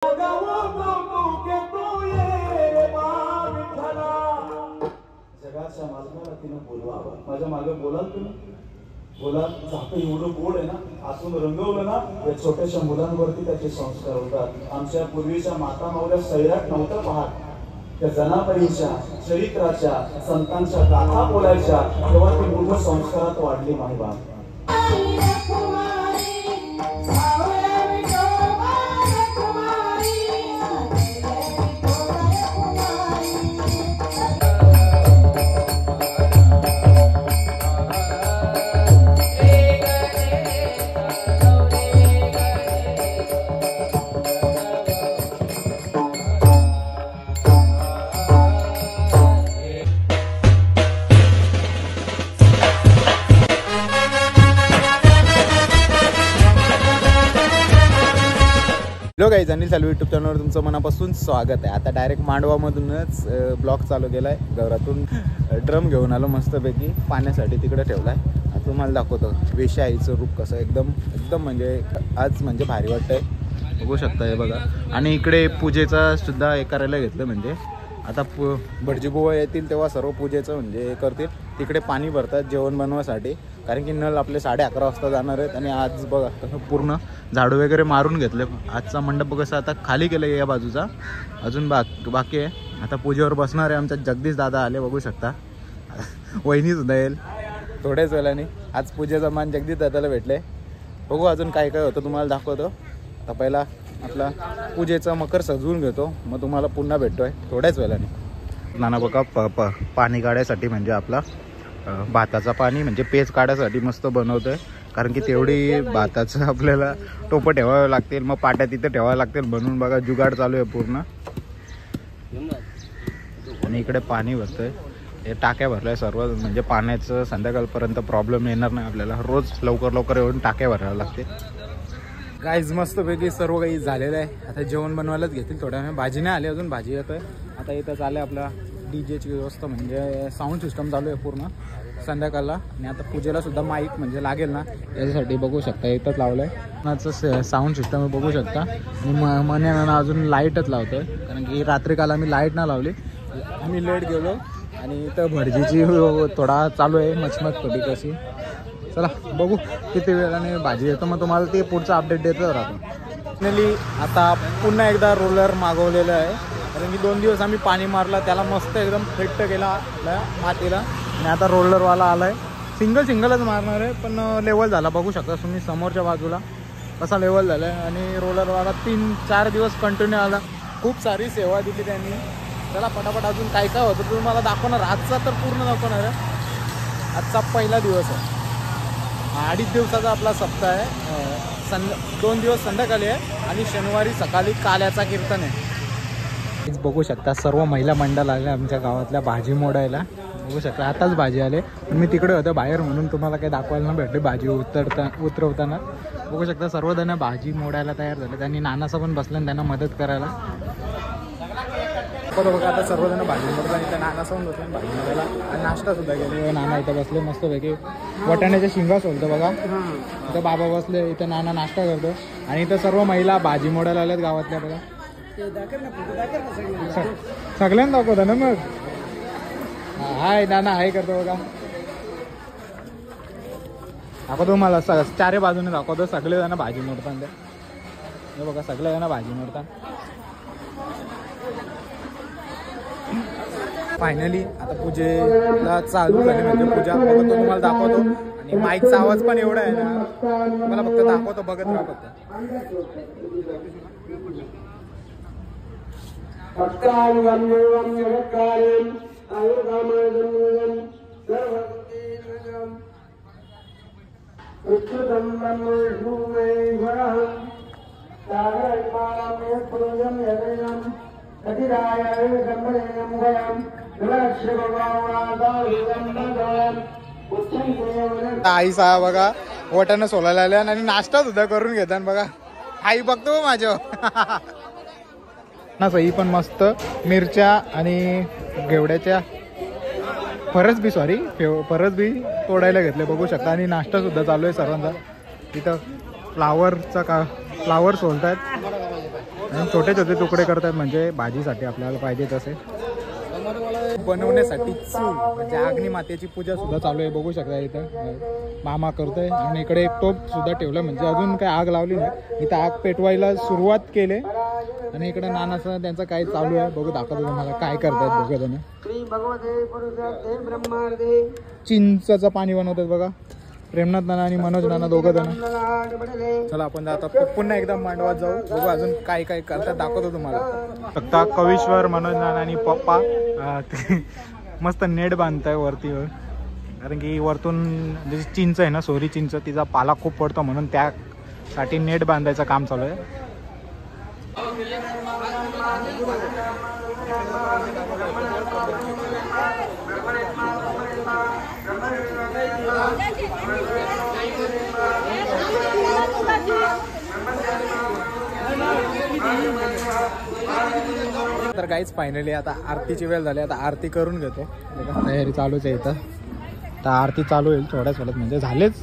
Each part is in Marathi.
जगाच्या मालकाला तिनं बोलवावं. माझ्या मागे बोलाल तुम्ही, बोलाल. झाकं एवढं गोड आहे ना, आतून रंगवलं ना, या छोट्याशा मुलांवरती त्याचे संस्कार होतात. आमच्या पूर्वीच्या माता मावल्या सैराट नव्हतं पाहत, त्या जनाबाईच्या चरित्राच्या संतांच्या गाथा बोलायच्या, तेव्हा ती मुलं संस्कारात वाढली. मायबाप हॅलो गाईज, अनिल चालू यूट्यूब चॅनलवर तुमचं मनापासून स्वागत आहे. आता डायरेक्ट मांडवामधूनच ब्लॉग चालू केला आहे. घरातून ड्रम घेऊन आलो मस्तपैकी पाण्यासाठी, तिकडे ठेवला आहे. आता तुम्हाला दाखवतो वेशाईचं रूप कसं एकदम म्हणजे आज म्हणजे भारी वाटतं आहे. बघू शकता हे बघा. आणि इकडे पूजेचा सुद्धा हे करायला घेतलं. म्हणजे आता भटजीबुवा येतील तेव्हा सर्व पूजेचं म्हणजे हे करतील. तिकडे पाणी भरतात जेवण बनवासाठी, कारण की नळ आपले 11:30 वाजता जाणार आहेत. आणि आज बघा कसं पूर्ण झाडू वगैरे मारून घेतले. आजचा मंडप कसं आता खाली केलं आहे या बाजूचा, अजून बाकी आहे. आता पूजेवर बसणार आहे. आमच्या जगदीश दादा आले, बघू शकता. वहिनीसुद्धा येईल थोड्याच वेळाने. आज पूजेचा मान जगदीश दादाला भेटले. बघू अजून काय काय होतं तुम्हाला दाखवतो. आता पहिला आपला पूजेचा मकर सजवून घेतो, मग तुम्हाला पुन्हा भेटतोय थोड्याच वेळाने. नाना बघा पाणी काढायसाठी म्हणजे आपला भाताचा पाणी म्हणजे पेज काढायसाठी मस्त बनवतोय. कारण की तेवढी भाताचं आपल्याला टोपं ठेवावं लागतील, मग पाट्या तिथं ठेवावं लागतील. म्हणून बघा जुगाड चालू आहे पूर्ण. आणि इकडे पाणी भरतोय, हे टाक्या भरलाय सर्व. म्हणजे पाण्याचं संध्याकाळपर्यंत प्रॉब्लेम येणार नाही आपल्याला. रोज लवकर येऊन टाक्या भरायला लागते. गाईज मस्तपैकी सर्व काही झालेलं आहे. आता जेवण बनवायलाच घेतील थोड्या वेळ. भाजी नाही आली अजून, भाजी येतोय. आता इथं चालू आहे आपला डीजेची व्यवस्था, म्हणजे साऊंड सिस्टम चालू आहे पूर्ण संध्याकाळला. आणि आता पूजेला सुद्धा माईक म्हणजे लागेल ना, याच्यासाठी बघू शकता इथंच लावलं आहे नाचं साऊंड सिस्टम बघू शकता. आणि मनानं अजून लाईटच लावतोय, कारण की रात्री काल आम्ही लाईट ना लावली, आम्ही लेट गेलो. आणि इथं भटजीची थोडा चालू आहे मचमच थोडी कशी. चला बघू किती वेळाने भाजी येतो, मग तुम्हाला ते पुढचा अपडेट देतो राहतो. फायनली आता पुन्हा एकदा रोलर मागवलेलं आहे, कारण की 2 दिवस आम्ही पाणी मारला त्याला, मस्त एकदम फिट्ट केला मातीला. आणि आता रोलरवाला आला आहे. सिंगलच मारणार आहे, पण लेवल झाला बघू शकता तुम्ही समोरच्या बाजूला कसा लेवल झाला आहे. आणि रोलरवाला 3-4 दिवस कंटिन्यू आला, खूप सारी सेवा दिली त्यांनी. चला पटापट अजून काय काय होतं तुम्हाला दाखवणार. आजचा तर पूर्ण दाखवणार आहे. आजचा पहिला दिवस आहे, 2.5 दिवसाचा आपला सप्ताह आहे. 2 दिवस संध्याकाळी आहे आणि शनिवारी सकाळी काल्याचा कीर्तन आहे. बघू शकता सर्व महिला मंडळ आले आमच्या गावातल्या भाजी मोडायला. बघू शकता आताच भाजी आले, पण मी तिकडे होतो बाहेर म्हणून तुम्हाला काही दाखवायला नाही भेटले. भाजी उतरवताना बघू शकता सर्वजण भाजी मोडायला तयार झाले. त्यांनी नानाचा पण बसला आणि त्यांना मदत करायला. बघा आता सर्वजण भाजी मोडतात आणि त्या नानाचा पण बसला भाजी मोडायला. आणि नाश्ता सुद्धा गेले. नाना इथं बसले मस्तपैकी वटाण्याच्या शिंगा सोलतो बघा. इथं बाबा बसले, इथं नाना नाश्ता करतो. आणि इथं सर्व महिला भाजी मोडायला आल्यात गावातल्या बघा. सगळ्यांना दाखवता ना मग. हाय नाना हाय करतो बघा. आपण तुम्हाला चारे बाजूने दाखवतो. सगळे जण भाजी मोडतात ते बघा, सगळे जण भाजी मोडतात. फायनली आता पूजेला चालू झाली म्हणजे पूजा बघतो तुम्हाला दाखवतो. आणि माईकचा आवाज पण एवढा आहे ना, मला फक्त दाखवतो, बघत राहा फक्त. आई साहेब बघा वटानं सोलायला आल्या आणि नाश्ता सुद्धा करून घेतात बघा. आई बघतो माझ्या ना सही पण मस्त मिरच्या आणि घेवड्याच्या परस बी तोडायला घेतले बघू शकता. आणि नाश्ता सुद्धा चालू आहे सर्वांचा. तिथं फ्लावर सोलतात. आणि छोटे छोटे तुकडे करतात म्हणजे भाजीसाठी आपल्याला पाहिजे तसे. बनवण्यासाठी चूल म्हणजे अग्नी मातेची पूजा सुद्धा चालू आहे, बघू शकता इथं मामा करतोय. आणि इकडे एक टोप सुद्धा ठेवलं म्हणजे अजून काही आग लावली नाही, इथं आग पेटवायला सुरुवात केले. आणि इकडे नानाचं त्यांचं काय चालू आहे बघू, दाखवतो तुम्हाला काय करतायत बघा त्यांना. चिंचचं पाणी बनवतात बघा प्रेमनाथ नाना आणि मनोज नाना दोघं जण. चला आपण आता पुन्हा एकदा मांडवात जाऊ, बघू अजून काय काय करतात दाखवतो तुम्हाला. फक्त कवीश्वर, मनोज नाना आणि पप्पा मस्त नेट बांधताय वरती, कारण की वरतून जशी चिंच आहे ना, सोरी चिंच, तिचा पाला खूप पडतो म्हणून त्यासाठी नेट बांधायचं काम चालू आहे. तर गाईच फायनली आता आरतीची वेळ झाली, आता आरती करून घेतो. तयारी चालूच आहे इथं, तर आरती चालू होईल थोड्याच वेळात म्हणजे झालेच.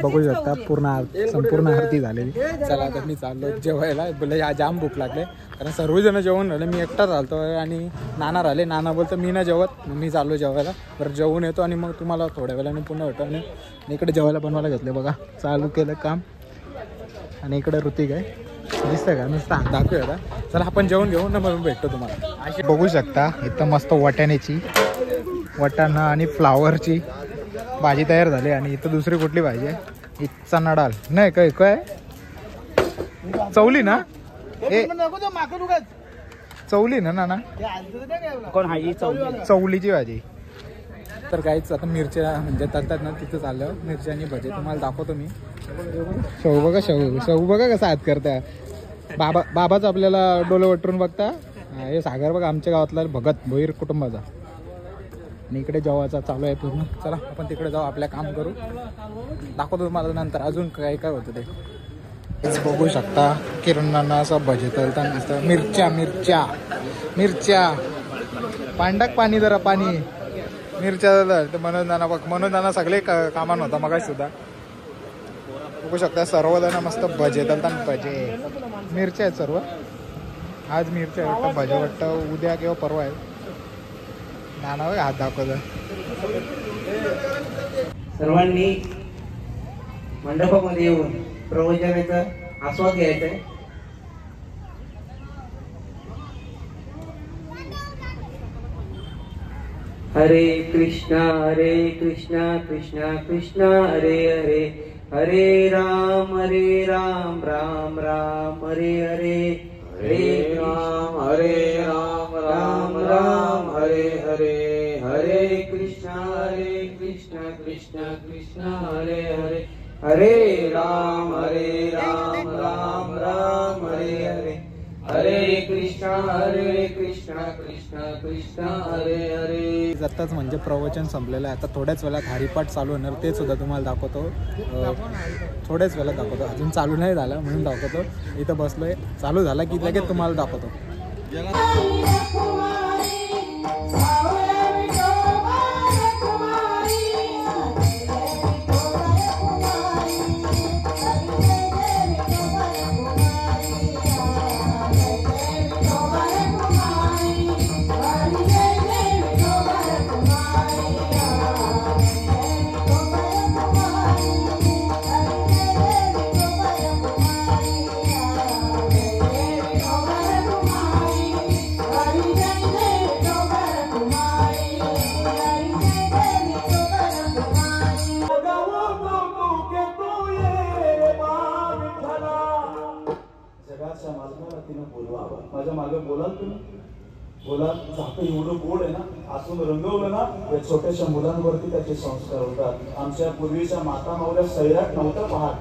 बघू शकता संपूर्ण आरती झालेली. चला आता मी चाललो जेवायला, बोले या जाम भूक लागले कारण सर्वजण जेवण राहिले, मी एकटा चालतो आणि नाना राहिले. नाना बोलतो मी ना जेवत, मी चाललो जेवायला. बरं जेवून येतो आणि मग तुम्हाला थोड्या वेळाने पुन्हा भेटतो. आणि इकडे जेवायला बनवायला घेतले बघा, चालू केलं काम. आणि इकडे ऋतिक आहे, दिसतं का नुसतं दाखवूया का. चला आपण जेवण घेऊन ना मग भेटतो तुम्हाला. अशी बघू शकता इथं मस्त वाटाणा आणि फ्लावरची भाजी तयार झाली. आणि इथं दुसरी कुठली भाजी आहे, चना डाळ नाही काय काय चवली ना, चवली ना नाना चवलीची भाजी. तर काहीच आता मिरच्या म्हणजे तळतात ना, तिथं चाललं मिरच्या आणि भजी तुम्हाला दाखवतो मी. शेव बघा कसा हात करता. बाबाच आपल्याला डोळे वटरून बघता. हे सागर बघा आमच्या गावातला भगत भोईर कुटुंबाचा. आणि इकडे जेवायचा चालू आहे पूर्ण. चला आपण तिकडे जाऊ, आपल्या काम करू, दाखवतो तुम्हाला नंतर अजून काय काय होतं ते. हेच बघू शकता किरणांना असं भजी तळताना असतं. मिरच्या पांडक पाणी जरा पाणी मिरच्या. तर मनोज नाना सगळे कामान होता मगाशी सुद्धा. बघू शकता सर्वजण मस्त भजे तळताना. भजे मिरच्या आहेत सर्व. आज मिरच्या वाटतं, भजे वाटतं उद्या किंवा परवा आहे. नाना हात दाखवत. सर्वांनी मंडपामध्ये येऊन प्रवचनाचा आस्वाद घ्यायचा आहे. हरे कृष्णा कृष्णा कृष्णा हरे हरे, हरे राम राम राम हरे हरे, हरे राम राम हरे हरे, हरे कृष्णा कृष्णा कृष्णा हरे हरे, हरे राम राम राम हरे हरे, हरे कृष्णा कृष्णा कृष्णा हरे हरे. आत्ताच म्हणजे प्रवचन संपलेलं आहे. आता थोड्याच वेळात हरिपाठ चालू होणार, ते सुद्धा तुम्हाला दाखवतो. थोड्याच वेळात दाखवतो, अजून चालू नाही झालं म्हणून दाखवतो. इथं बसलोय, चालू झाला की लगेच तुम्हाला दाखवतो. व्हावं. माझ्या मागे बोलाल तुम्ही, बोला. झाकं एवढं गोड आहे ना, आतून रंगवलं ना, या छोट्याशा मुलांवरती त्याचे संस्कार होतात. आमच्या पूर्वीच्या माता मावल्या सैराट नव्हतं पाहत,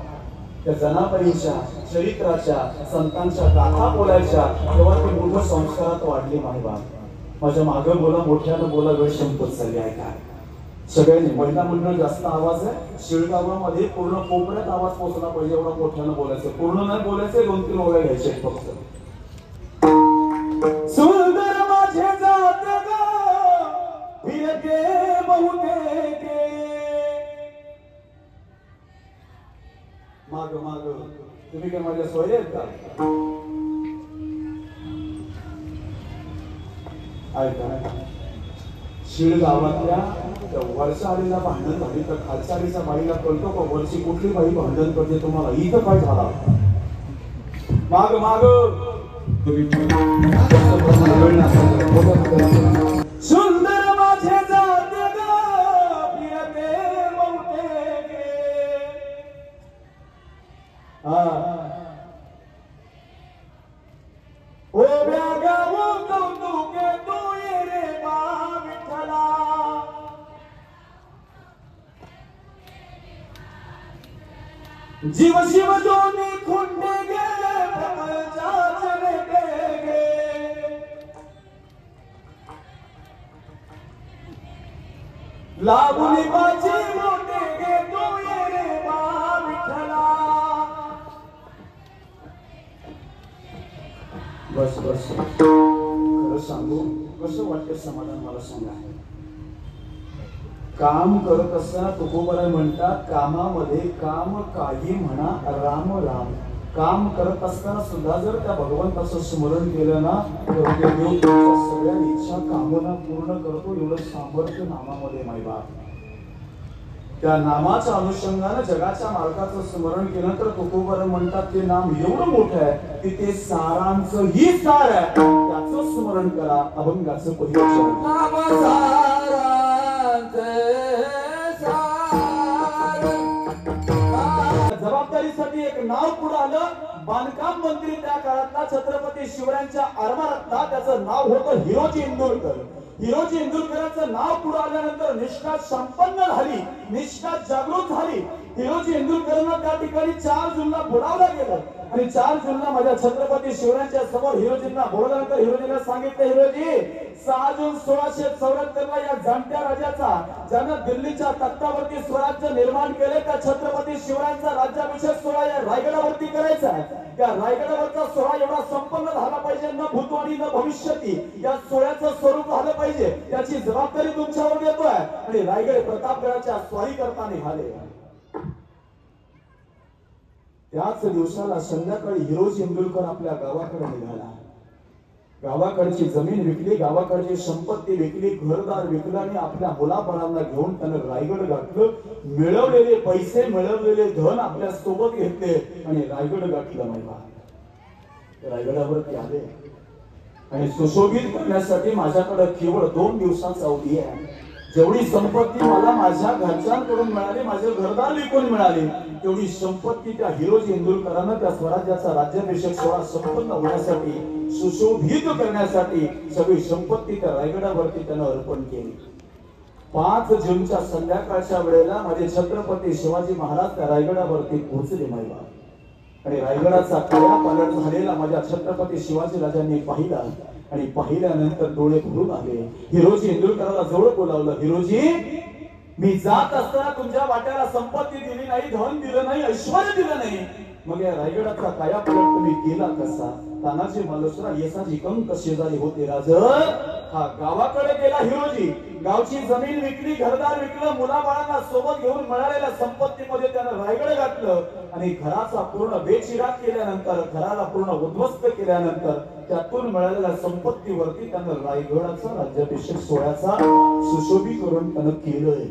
त्या जनाबाईंच्या चरित्राच्या, संतांच्या गाथा बोलायच्या, तेव्हा ती मोठं संस्कारात वाढली. माझ्या मागं बोला, मोठ्यानं बोला, वेळ संपत चालली आहे. काय सगळ्यांनी महिला मंडळ जास्त आवाज आहे, शिळगावामध्ये पूर्ण कोपऱ्यात आवाज पोहोचला पाहिजे एवढा मोठ्यानं बोलायचं. पूर्ण नाही बोलायचं, 2-3 ओव्या घ्यायचे फक्त. सुंदर माझे जात ग फिरके बहुतेक, माग माग तुम्ही काय माझ्या सोयरे आहेत का? ऐका, शिळ गावातल्या वरच्या आडीला भांडण झाली तर खालच्या आडीच्या बाईला कळतो का वरची कुठली बाई भांडण करते तुम्हाला? इथं काय झाला? माग माग सुंदर माझे जात ग फिरते बहुतेक, ओव्या गावो कौतुके तू ये रे बा विठ्ठला, जीव शिव दोन्ही खुंडे गे प्रपंचा चले गे, लागुनी माझी मोठे गे तू ये रे बा विठ्ठला. बस बस, खरं सांगू कसं वाटतं समाधान मला सांगा. काम करत असताना तुकोबाराय म्हणतात, कामामध्ये काम काही म्हणा राम राम. काम करत असताना सुद्धा जर त्या भगवंताचं स्मरण केलं ना तर देव तुमच्या सगळ्या इच्छा कामना पूर्ण करतो. एवढं सामर्थ्य नामामध्ये मायबा. त्या नामाच्या अनुषंगाने जगाच्या मालकाचं स्मरण केलं तर तुकोबाराय म्हणतात ते नाम एवढं मोठं आहे की ते सारांचं ही सार आहे. त्याचं स्मरण करा. अभंगाचं पहिलं जबाबदारीसाठी एक नाव पुढे आलं. बांधकाम मंत्री त्या काळातला छत्रपती शिवरायांच्या आरमारातला, त्याचं नाव होतं हिरोजी इंदुरकर. हिरोजी इंदुरकरांचं नाव पुढे आल्यानंतर निष्ठा संपन्न झाली, निष्ठा जागृत झाली. हिरोजी इंदुरकरांना त्या ठिकाणी 4 जूनला बोलावलं गेलं आणि 4 जूनला माझ्या छत्रपती शिवरायांच्या समोर हिरोजींना बोलवल्यानंतर हिरोजींना सांगितलं, हिरोजी 6 जून 1674 ला या जाणत्या राजाचा, ज्यानं दिल्लीच्या तख्तावरती स्वराज्य निर्माण केले, त्या छत्रपती शिवरायांचा राज्याभिषेक सोहळा या रायगडावरती करायचा आहे. या रायगडावरचा सोहळा एवढा संपन्न झाला पाहिजे, न भूतवाणी न भविष्यती. या सोहळ्याचं स्वरूप झालं पाहिजे, याची जबाबदारी तुमच्यावर देतोय. आणि रायगड प्रतापगडाच्या स्वारी करता निघाले. त्याच दिवसाला संध्याकाळी हिरोजी इंदुरकर आपल्या गावाकडे निघाला. गावाकडची जमीन विकली, गावाकडची संपत्ती विकली, घरदार विकलं आणि आपल्या मुलाबाळांना घेऊन त्यानं रायगड गाठलं. मिळवलेले पैसे, मिळवलेले धन आपल्या सोबत घेतले आणि रायगड गाठलं. महिला रायगडावरती आले आणि सुशोभित करण्यासाठी माझ्याकडे केवळ 2 दिवसांचा अवधी आहे. जेवढी संपत्ती मला माझ्या घरच्यांकडून मिळाली, माझे घरदार विकून मिळाली, तेवढी संपत्ती त्या हिरोजी इंदुरकरांना त्या स्वराज्याचा राज्याभिषेक सोहळा संपन्न होण्यासाठी, सुशोभित करण्यासाठी सगळी संपत्ती त्या रायगडावरती त्यानं अर्पण केली. 5 जूनच्या संध्याकाळच्या वेळेला माझे छत्रपती शिवाजी महाराज त्या रायगडावरती पोहोचले. महिला आणि रायगडाचा कायापालट झालेला माझ्या छत्रपती शिवाजी राजांनी पाहिला आणि पाहिल्यानंतर डोळे भरून आले. हिरोजी इंदुरकराला जवळ बोलावलं, हिरोजी मी जात असताना तुमच्या वाट्याला संपत्ती दिली नाही, धन दिलं नाही, ऐश्वर्य दिलं नाही, मग या रायगडाचा कायापालट तुम्ही केला कसा? तानाजी मालुसरा येसाजी कंक शेजारी होते राज. हा गावाकडे गेला हिरोजी, गावची जमीन विकली, घरदार विकलं, मुलाबाळांना सोबत घेऊन मिळालेल्या संपत्तीमध्ये त्यानं रायगड गाठलं आणि घराचा पूर्ण बेचिराग केल्यानंतर, घराला पूर्ण उद्ध्वस्त केल्यानंतर त्यातून मिळालेल्या संपत्तीवरती त्यानं रायगडाचा राज्याभिषेक सोहळ्याचा सुशोभीकरण त्यानं केलंय.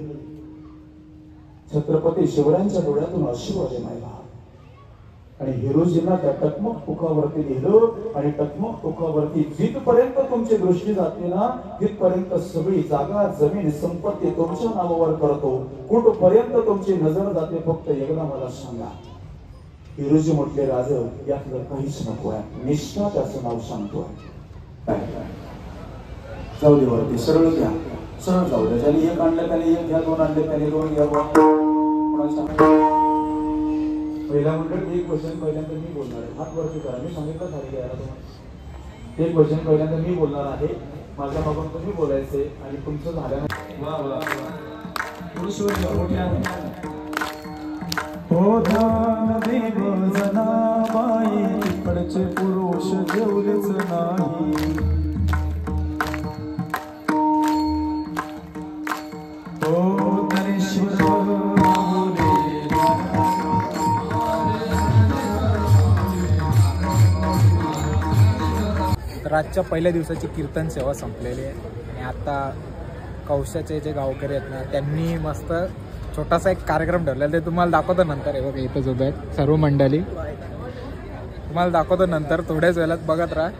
छत्रपती शिवरायांच्या डोळ्यातून अश्रू आले महिला आणि हिरोजींना त्या टकमक टोकावरती लिहिलं आणि टकमक टोकावरती जिथपर्यंत तुमची दृष्टी जाते ना तिथपर्यंत सगळी जागा, जमीन, संपत्ती तुमच्या नावावर करतो. कुठपर्यंत तुमची नजर जाते फक्त एकदा मला सांगा. हिरोजी म्हटले राज यातलं काहीच नको आहे, निष्ठा त्याचं नाव सांगतोय. जाऊ दे वरती, सरळ घ्या, सरळ जाऊ द्या. ज्याने एक आणलं त्याने एक घ्या, दोन आणले त्याने दोन घ्या. पहिला मंडळ एक क्वेश्चन पहिल्यांदा मी बोलणार आहे. हात वरती करा, मी सांगितलं खाली घ्यायला तुम्हाला. एक क्वेश्चन पहिल्यांदा मी बोलणार आहे, माझ्या मागून तुम्ही बोलायचे आणि तुमचं झाल्यानंतर हो ध्यान देव जनाबाई, तिकडचे पुरुष जेवलेच नाही. हो धनेश्वर तर आजच्या पहिल्या दिवसाची कीर्तन सेवा संपलेली आहे आणि आता कौशाचे जे गावकरी आहेत ना त्यांनी मस्त छोटासा एक कार्यक्रम ठरलेला, ते तुम्हाला दाखवतो नंतर. हे बघा इथंच उभे आहेत सर्व मंडळी, तुम्हाला दाखवतो नंतर. थोड्याच वेळात बघत राहा.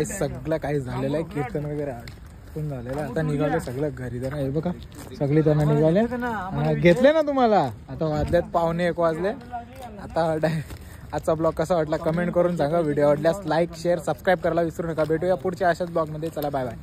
सगळं काही झालेलं आहे, कीर्तन वगैरे आटपून झालेलं आहे. आता निघाले सगळं घरी. जण हे बघा सगळी जण निघाले, घेतले ना तुम्हाला. आता वाजलेत 1:45 वाजले. आता आजचा ब्लॉग कसा वाटला कमेंट करून सांगा. व्हिडिओ आवडल्यास लाईक शेअर सबस्क्राईब करायला विसरू नका. भेटूया पुढच्या अशाच ब्लॉगमध्ये. चला बाय बाय.